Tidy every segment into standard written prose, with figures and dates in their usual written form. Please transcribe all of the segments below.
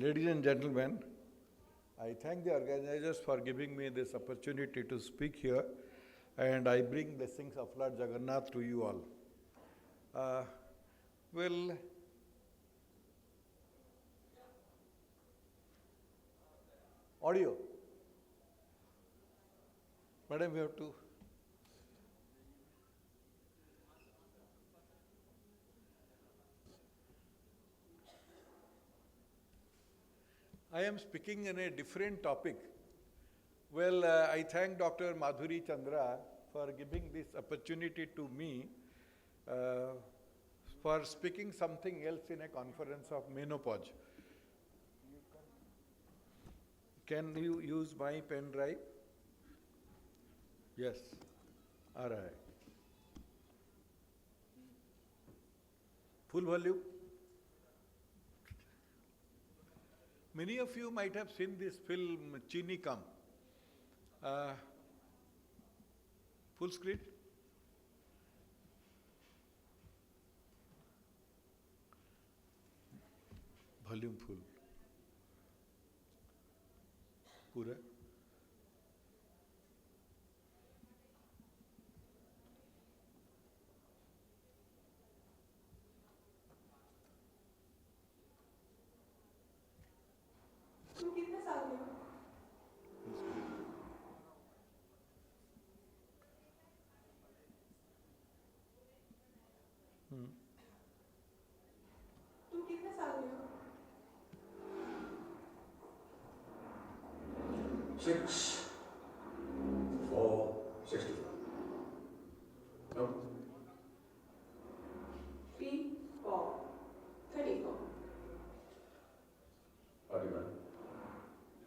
Ladies and gentlemen, I thank the organizers for giving me this opportunity to speak here, and I bring blessings of Lord Jagannath to you all. Well, audio. Madam, you have to. I am speaking in a different topic. Well, I thank Dr. Madhuri Chandra for giving this opportunity to me for speaking something else in a conference of menopause. Can you use my pen drive? Yes. All right. Full volume? Many of you might have seen this film, Chini Kam. Full screen? Volume full. Pura? तुम कितने साल में हो? 6, 4, 64. No. 3, 4, 34. How do you man?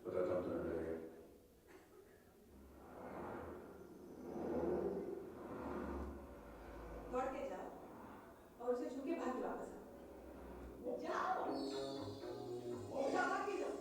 But I don't know again. लौट के जाओ और उसे छू के भाग वापस आओ। जाओ। भाग के जाओ।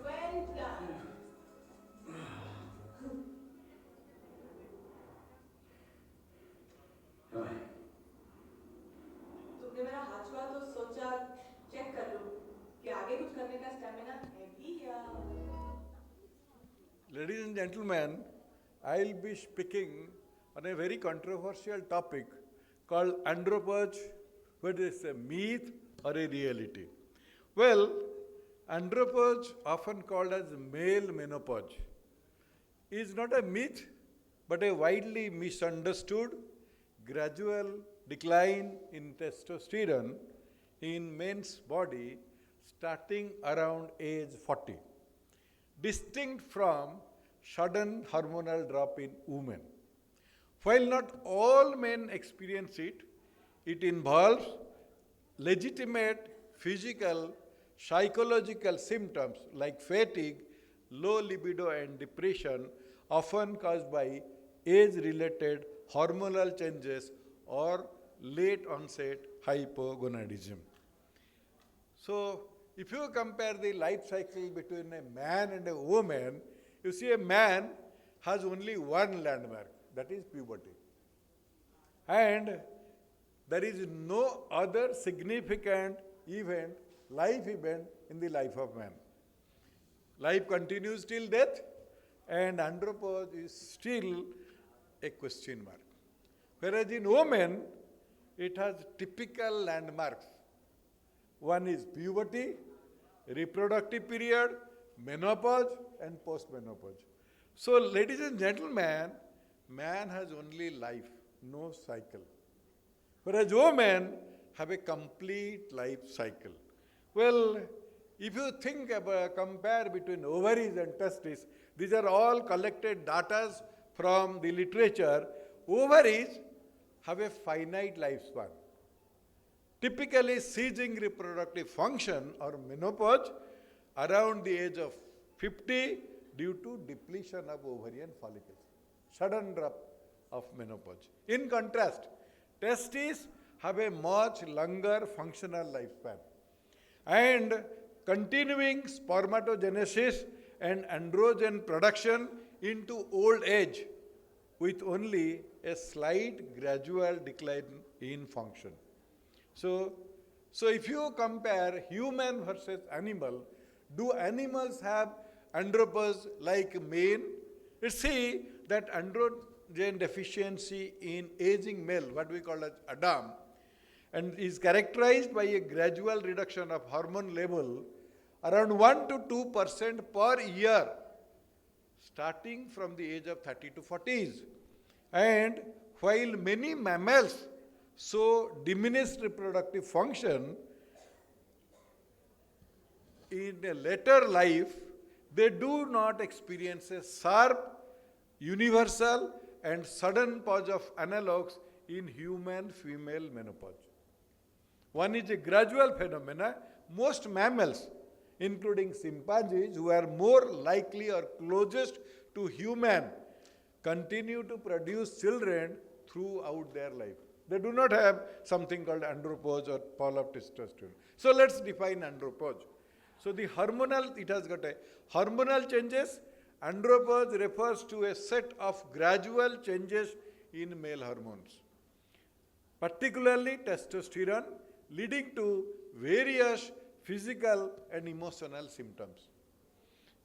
Well done. तुमने मेरा हाथ छुआ तो सोचा चेक कर लूं कि आगे कुछ करने का स्टैमिना है भी या Ladies and gentlemen, I'll be speaking on a very controversial topic called Andropause, whether it's a myth or a reality. Well, Andropause, often called as male menopause, is not a myth but a widely misunderstood gradual decline in testosterone in men's body starting around age 40, distinct from sudden hormonal drop in women. While not all men experience it, it involves legitimate physical, psychological symptoms like fatigue, low libido, and depression, often caused by age-related hormonal changes or late onset hypogonadism. So, if you compare the life cycle between a man and a woman, you see a man has only one landmark, that is puberty. And there is no other significant event, life event in the life of man. Life continues till death, and andropause is still a question mark. Whereas in women, it has typical landmarks. One is puberty, reproductive period, menopause, and postmenopause. So, ladies and gentlemen, man has only life, no cycle. Whereas women have a complete life cycle. Well, if you think about compare between ovaries and testes, these are all collected data from the literature. Ovaries have a finite lifespan, typically ceasing reproductive function or menopause around the age of 50 due to depletion of ovarian follicles, sudden drop of menopause. In contrast, testes have a much longer functional lifespan. And continuing spermatogenesis and androgen production into old age with only a slight gradual decline in function. So if you compare human versus animal, do animals have andropause like men? Let's see that androgen deficiency in aging male, what we call as Adam, and is characterized by a gradual reduction of hormone level around 1 to 2% per year, starting from the age of 30 to 40s. And while many mammals show diminished reproductive function in a later life, they do not experience a sharp, universal, and sudden pause of analogues in human female menopause. One is a gradual phenomena. Most mammals, including chimpanzees, who are more likely or closest to human, continue to produce children throughout their life. They do not have something called andropause or fall of testosterone. So let's define andropause. So the hormonal, it has got a hormonal changes. Andropause refers to a set of gradual changes in male hormones, particularly testosterone, leading to various physical and emotional symptoms.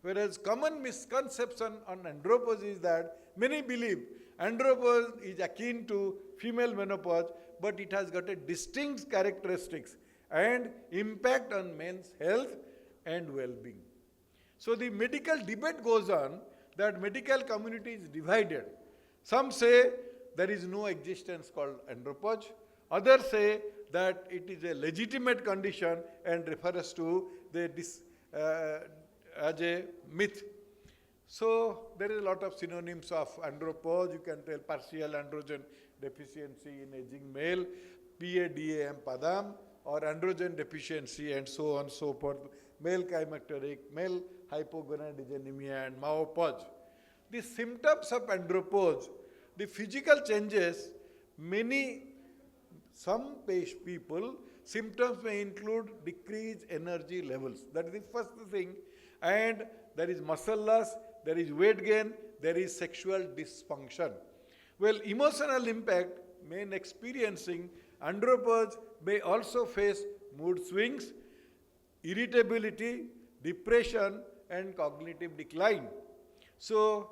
Whereas common misconception on andropause is that many believe andropause is akin to female menopause, but it has got a distinct characteristics and impact on men's health and well-being. So the medical debate goes on that medical community is divided. Some say there is no existence called andropause. Others say that it is a legitimate condition and refers to as a myth. So there is a lot of synonyms of andropause. You can tell partial androgen deficiency in aging male, PADAM, PADAM, or androgen deficiency and so on and so forth, male climacteric, male hypogonadism and menopause. The symptoms of andropause, the physical changes, some people, symptoms may include decreased energy levels. That is the first thing. And there is muscle loss, there is weight gain, there is sexual dysfunction. Well, emotional impact, men experiencing andropause may also face mood swings, irritability, depression, and cognitive decline. So,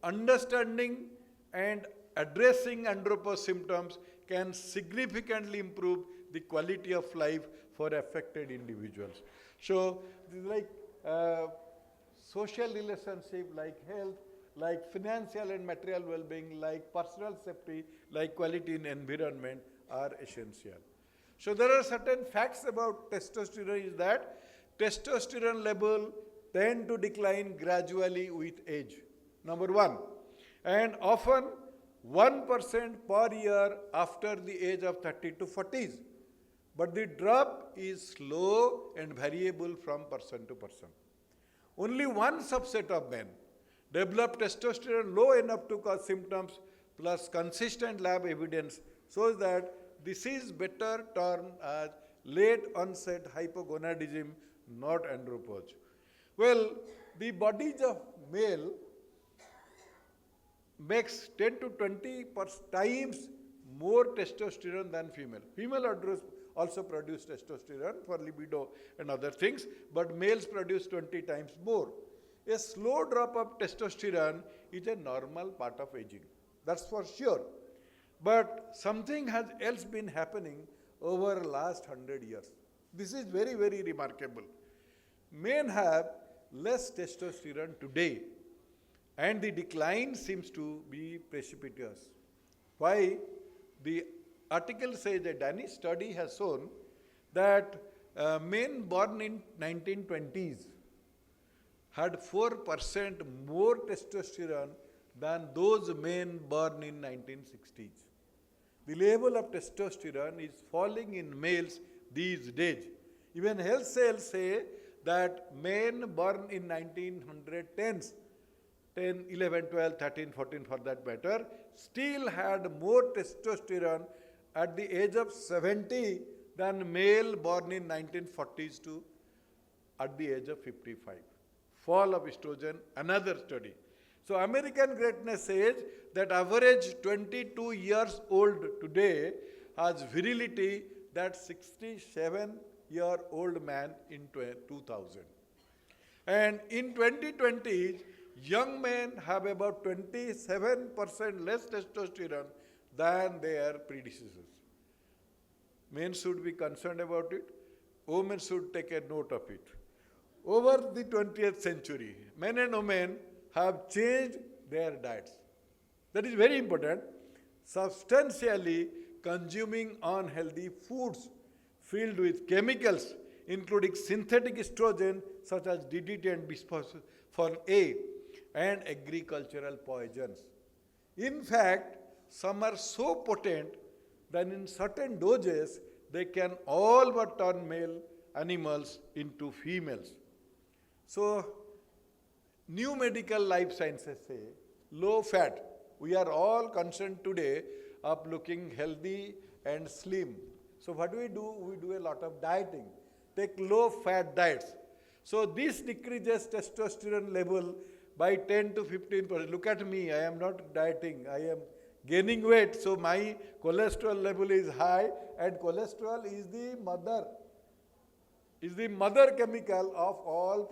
understanding and addressing andropause symptoms can significantly improve the quality of life for affected individuals. So, this is like social relationship, like health, like financial and material well-being, like personal safety, like quality in environment are essential. So there are certain facts about testosterone is that testosterone level tend to decline gradually with age. Number one, and often 1% per year after the age of 30 to 40s. But the drop is slow and variable from person to person. Only one subset of men develop testosterone low enough to cause symptoms, plus consistent lab evidence shows that this is better termed as late onset hypogonadism, not andropause. Well, the bodies of male makes 10 to 20 times more testosterone than female. Female also produce testosterone for libido and other things, but males produce 20 times more. A slow drop of testosterone is a normal part of aging. That's for sure. But something has else been happening over last 100 years. This is very, very remarkable. Men have less testosterone today, and the decline seems to be precipitous. Why? The article says a Danish study has shown that men born in 1920s had 4% more testosterone than those men born in 1960s. The level of testosterone is falling in males these days. Even health sales say that men born in 1910s, 10, 11, 12, 13, 14 for that matter, still had more testosterone at the age of 70 than male born in 1940s to at the age of 55. Fall of estrogen, another study. So American Greatness says that average 22 years old today has virility that 67-year-old man in 2000. And in 2020, young men have about 27% less testosterone than their predecessors. Men should be concerned about it. Women should take a note of it. Over the 20th century, men and women have changed their diets. That is very important. Substantially consuming unhealthy foods filled with chemicals, including synthetic estrogen such as DDT and bisphosphonates A, and agricultural poisons. In fact, some are so potent that in certain doses they can all but turn male animals into females. So, new medical life sciences say low fat. We are all concerned today of looking healthy and slim. So what do? We do a lot of dieting. Take low fat diets. So this decreases testosterone level by 10 to 15%. Look at me, I am not dieting, I am gaining weight, so my cholesterol level is high, and cholesterol is the mother chemical of all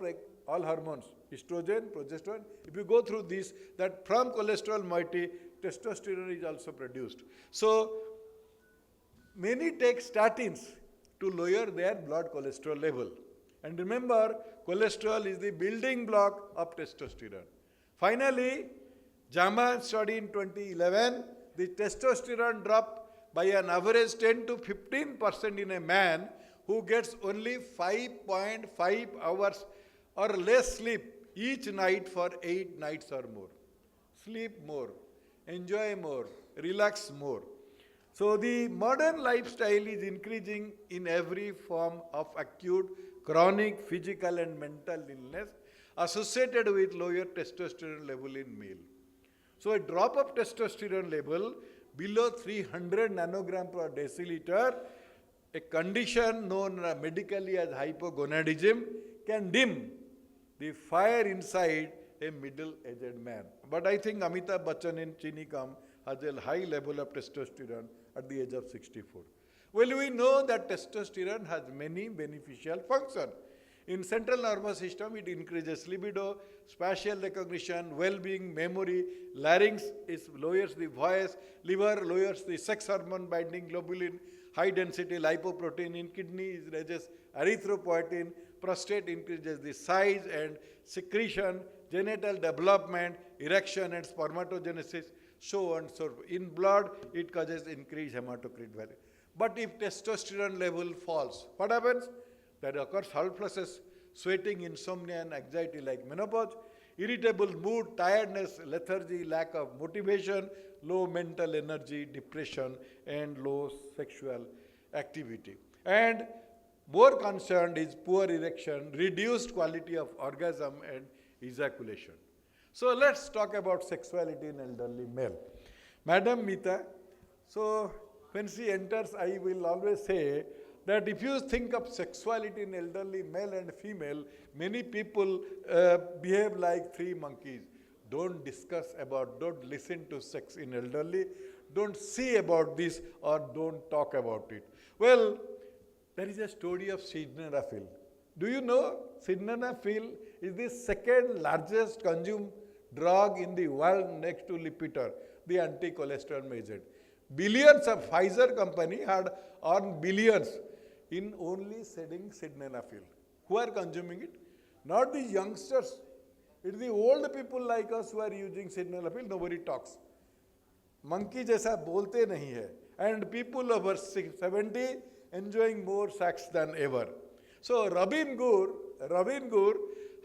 hormones, estrogen, progesterone. If you go through this, that from cholesterol moiety, testosterone is also produced. So many take statins to lower their blood cholesterol level. And remember, cholesterol is the building block of testosterone. Finally, JAMA study in 2011, the testosterone dropped by an average 10 to 15% in a man who gets only 5.5 hours or less sleep each night for 8 nights or more. Sleep more, enjoy more, relax more. So the modern lifestyle is increasing in every form of acute, chronic, physical and mental illness associated with lower testosterone level in male. So a drop of testosterone level below 300 nanogram per deciliter, a condition known medically as hypogonadism, can dim the fire inside a middle-aged man. But I think Amitabh Bachchan in Chinikam has a high level of testosterone at the age of 64. Well, we know that testosterone has many beneficial functions. In central nervous system, it increases libido, spatial recognition, well-being, memory. Larynx lowers the voice. Liver lowers the sex hormone binding globulin. High-density lipoprotein in kidney raises erythropoietin. Prostate increases the size and secretion. Genital development, erection and spermatogenesis, so on and so forth. In blood, it causes increased hematocrit value. But if testosterone level falls, what happens? That occurs hot flushes, sweating, insomnia and anxiety like menopause, irritable mood, tiredness, lethargy, lack of motivation, low mental energy, depression and low sexual activity. And more concerned is poor erection, reduced quality of orgasm and ejaculation. So let's talk about sexuality in elderly male. Madam Meeta, so when she enters, I will always say that if you think of sexuality in elderly male and female, many people behave like three monkeys. Don't listen to sex in elderly, don't see about this or don't talk about it. Well, there is a story of sildenafil. Do you know sildenafil is the second largest consumed drug in the world next to Lipitor, the anti-cholesterol agent. Billions of Pfizer company had earned billions in only selling sildenafil. Who are consuming it? Not the youngsters. It is the old people like us who are using sildenafil. Nobody talks. Monkey जैसा बोलते नहीं है. And people over 70 enjoying more sex than ever. So Robin Gur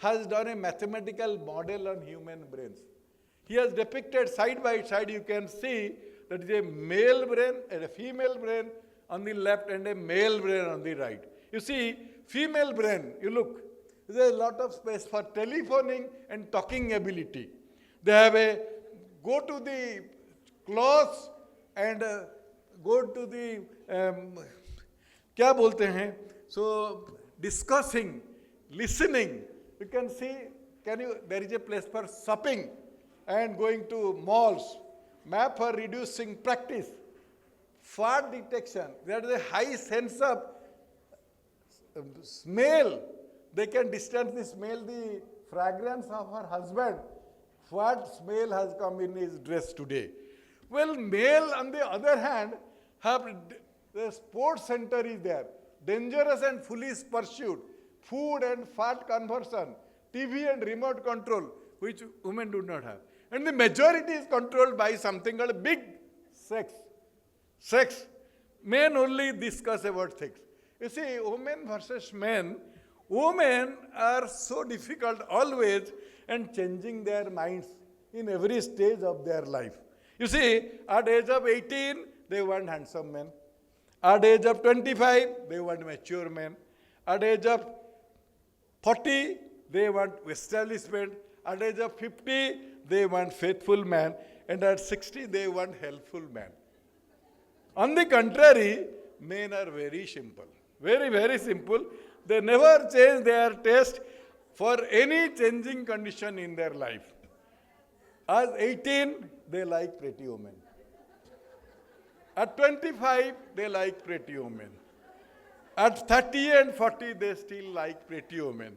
has done a mathematical model on human brains. He has depicted side by side, you can see that is a male brain and a female brain on the left and a male brain on the right. You see, female brain, you look, there is a lot of space for telephoning and talking ability. They have go to the clothes and go to the, क्या बोलते हैं, so discussing, listening, you can see, there is a place for shopping and going to malls, map for reducing practice, fart detection, there is a high sense of smell, they can distance the smell, the fragrance of her husband, what smell has come in his dress today. Well, male on the other hand, the sports center is there, dangerous and foolish pursuit, food and fat conversion, TV and remote control, which women do not have. And the majority is controlled by something called big sex. Sex. Men only discuss about sex. You see, women versus men, women are so difficult always and changing their minds in every stage of their life. You see, at age of 18, they want handsome men. At age of 25, they want mature men. At age of 40, they want establishment. At age of 50, they want faithful man. And at 60, they want helpful man. On the contrary, men are very simple. Very, very simple. They never change their taste for any changing condition in their life. At 18, they like pretty women. At 25, they like pretty women. At 30 and 40, they still like pretty women.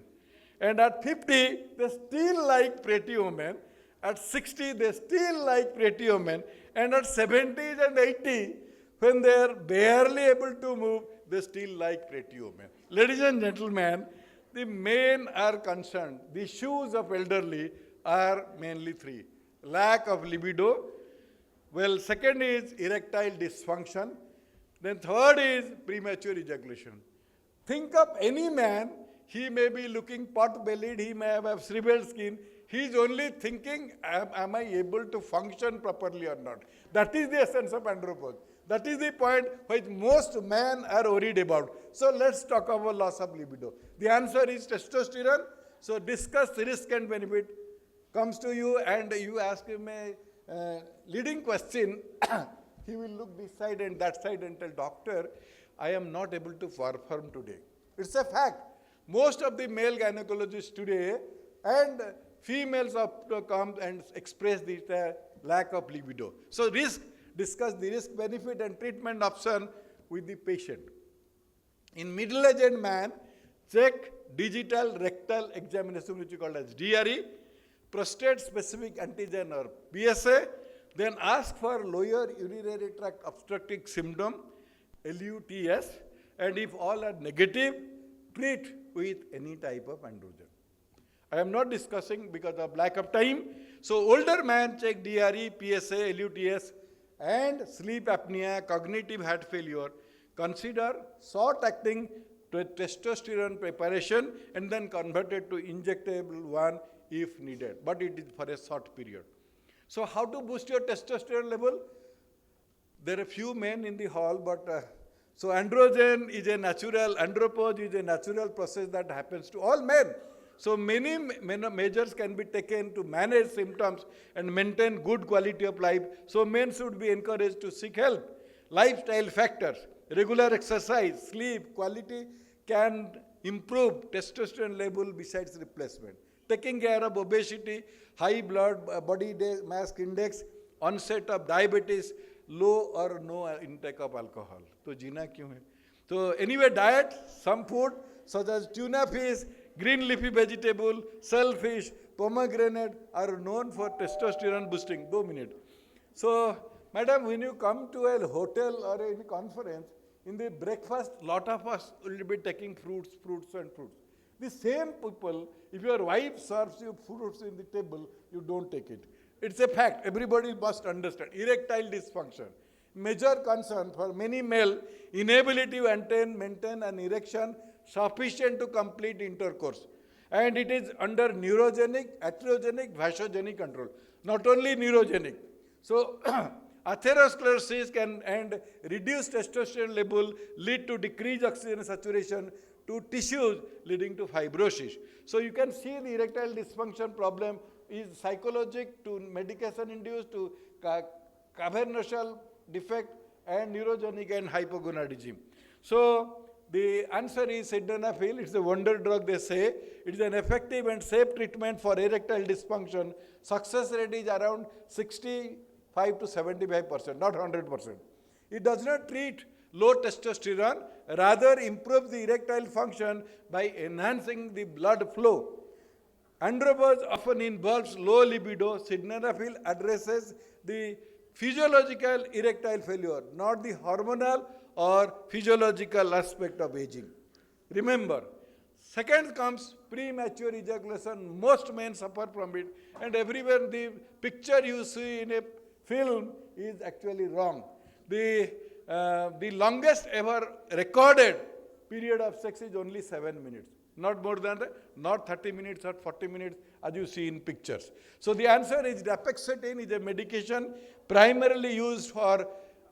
And at 50, they still like pretty women. At 60, they still like pretty women. And at 70s and 80, when they are barely able to move, they still like pretty women. Ladies and gentlemen, the men are concerned. The issues of elderly are mainly three. Lack of libido. Well, second is erectile dysfunction. Then third is premature ejaculation. Think of any man, he may be looking pot-bellied, he may have shriveled skin. He is only thinking, am I able to function properly or not? That is the essence of andropause. That is the point which most men are worried about. So let's talk about loss of libido. The answer is testosterone. So discuss risk and benefit. Comes to you and you ask him a leading question. He will look this side and that side and tell, doctor, I am not able to perform today. It's a fact. Most of the male gynecologists today and females come and express the lack of libido. So discuss the risk, benefit and treatment option with the patient. In middle-aged man, check digital rectal examination, which is called as DRE, prostate-specific antigen or PSA, then ask for lower urinary tract obstructive syndrome, LUTS, and if all are negative, treat with any type of androgen. I am not discussing because of lack of time. So older man check DRE, PSA, LUTS, and sleep apnea, cognitive heart failure. Consider short-acting testosterone preparation and then convert it to injectable one if needed. But it is for a short period. So how to boost your testosterone level? There are few men in the hall, but so androgen is a natural, andropause is a natural process that happens to all men. So many measures can be taken to manage symptoms and maintain good quality of life. So men should be encouraged to seek help. Lifestyle factors, regular exercise, sleep, quality can improve testosterone level besides replacement. Taking care of obesity, high body mass index, onset of diabetes, low or no intake of alcohol. So जीना क्यों है? So anyway, diet, some food such as tuna fish, green leafy vegetable, shellfish, pomegranate are known for testosterone boosting. 2 minutes. So, madam, when you come to a hotel or any conference, in the breakfast, lot of us will be taking fruits. The same people, if your wife serves you fruits in the table, you don't take it. It's a fact. Everybody must understand. Erectile dysfunction. Major concern for many male, inability to maintain an erection sufficient to complete intercourse. And it is under neurogenic, atherogenic, vasogenic control. Not only neurogenic. So, atherosclerosis and reduced testosterone level lead to decreased oxygen saturation to tissues leading to fibrosis. So you can see the erectile dysfunction problem is psychologic to medication induced to cavernous defect and neurogenic and hypogonadism. So the answer is sildenafil. It's a wonder drug, they say. It's an effective and safe treatment for erectile dysfunction. Success rate is around 65 to 75%, not 100%. It does not treat low testosterone, rather improves the erectile function by enhancing the blood flow. Andropause often involves low libido. Sildenafil addresses the physiological erectile failure, not the hormonal or physiological aspect of aging. Remember, second comes premature ejaculation. Most men suffer from it, and everywhere the picture you see in a film is actually wrong. The longest ever recorded period of sex is only 7 minutes. Not more than that, not 30 minutes or 40 minutes as you see in pictures. So the answer is dapaxetin is a medication primarily used for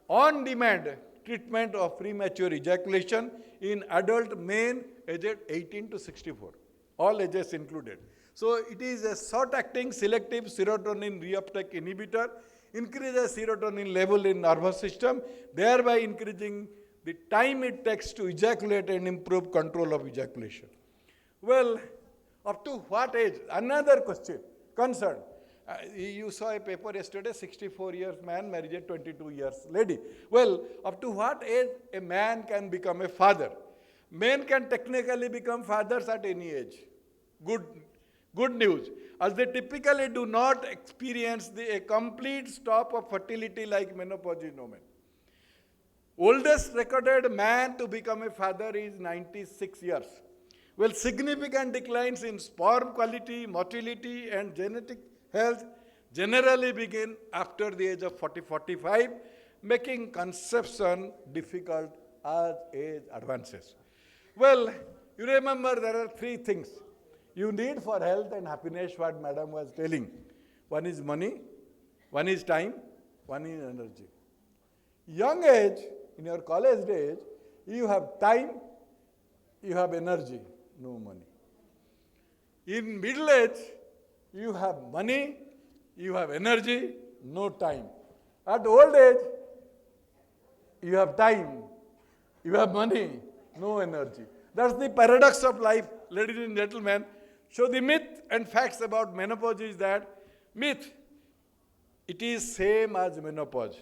on-demand treatment of premature ejaculation in adult men aged 18 to 64, all ages included. So it is a short-acting selective serotonin reuptake inhibitor, increases serotonin level in nervous system, thereby increasing the time it takes to ejaculate and improve control of ejaculation. Well, up to what age? Another question, concern. You saw a paper yesterday, 64 years man married a 22 years lady. Well, up to what age a man can become a father? Men can technically become fathers at any age. Good news, as they typically do not experience a complete stop of fertility like menopause in women. Oldest recorded man to become a father is 96 years. Well, significant declines in sperm quality, motility, and genetic health generally begin after the age of 40-45, making conception difficult as age advances. Well, you remember there are three things you need for health and happiness, what madam was telling. One is money, one is time, one is energy. Young age, in your college days, you have time, you have energy, no money. In middle age, you have money, you have energy, no time. At old age, you have time, you have money, no energy. That's the paradox of life, ladies and gentlemen. So the myth and facts about menopause is that myth, it is same as menopause.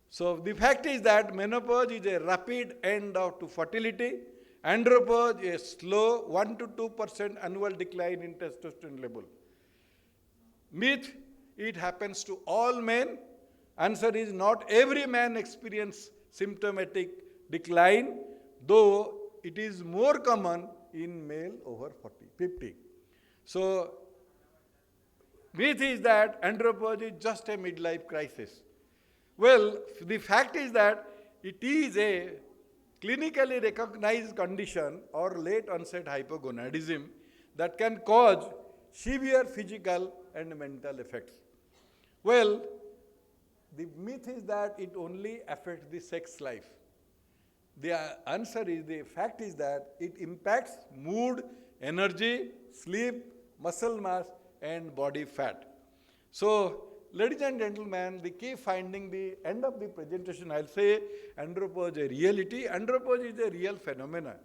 So the fact is that menopause is a rapid end to fertility. Andropause is a slow 1 to 2% annual decline in testosterone level. Myth, it happens to all men. Answer is not every man experiences symptomatic decline, though it is more common in male over 50. So myth is that andropause is just a midlife crisis. Well, the fact is that it is a clinically recognized condition or late onset hypogonadism that can cause severe physical and mental effects. Well, the myth is that it only affects the sex life. The answer is, the fact is that it impacts mood, energy, sleep, muscle mass, and body fat. So, ladies and gentlemen, the key finding, the end of the presentation, I'll say andropause is a reality. Andropause is a real phenomenon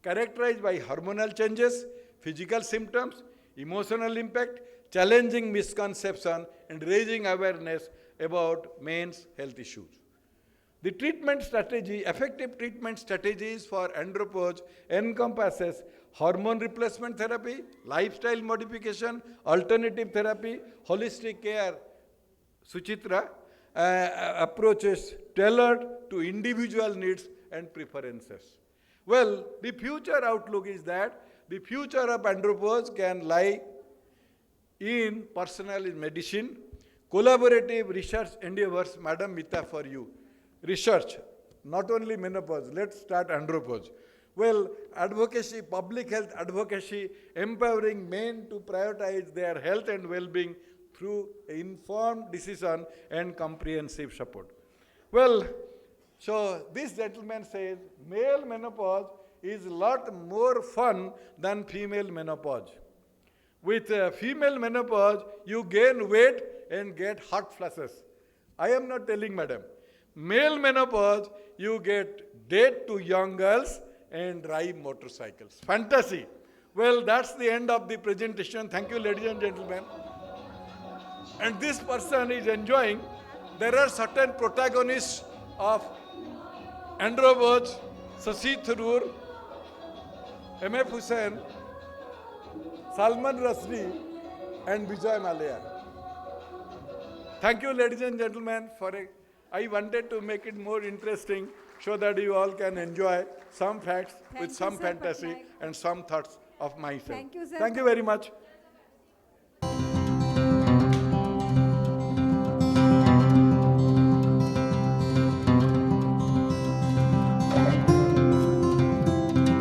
characterized by hormonal changes, physical symptoms, emotional impact, challenging misconception, and raising awareness about men's health issues. The treatment strategy, effective treatment strategies for andropause encompasses hormone replacement therapy, lifestyle modification, alternative therapy, holistic care, Suchitra, approaches tailored to individual needs and preferences. Well, the future outlook is that the future of andropause can lie in personalized medicine, collaborative research endeavors, Madam Mita, for you. Research, not only menopause, let's start andropause. Well, advocacy, public health advocacy, empowering men to prioritize their health and well-being through informed decision and comprehensive support. Well, so this gentleman says male menopause is a lot more fun than female menopause. With female menopause, you gain weight and get hot flashes. I am not telling, madam. Male menopause, you get date to young girls and drive motorcycles. Fantasy. Well, that's the end of the presentation. Thank you, ladies and gentlemen. And this person is enjoying. There are certain protagonists of Andropause, Sasi Tharoor, M.F. Hussain, Salman Rushdie, and Vijay Mallya. Thank you, ladies and gentlemen, I wanted to make it more interesting so that you all can enjoy some facts Thank with you, some sir, fantasy Pattanaik. and some thoughts of myself. Thank you, sir. Thank you very much.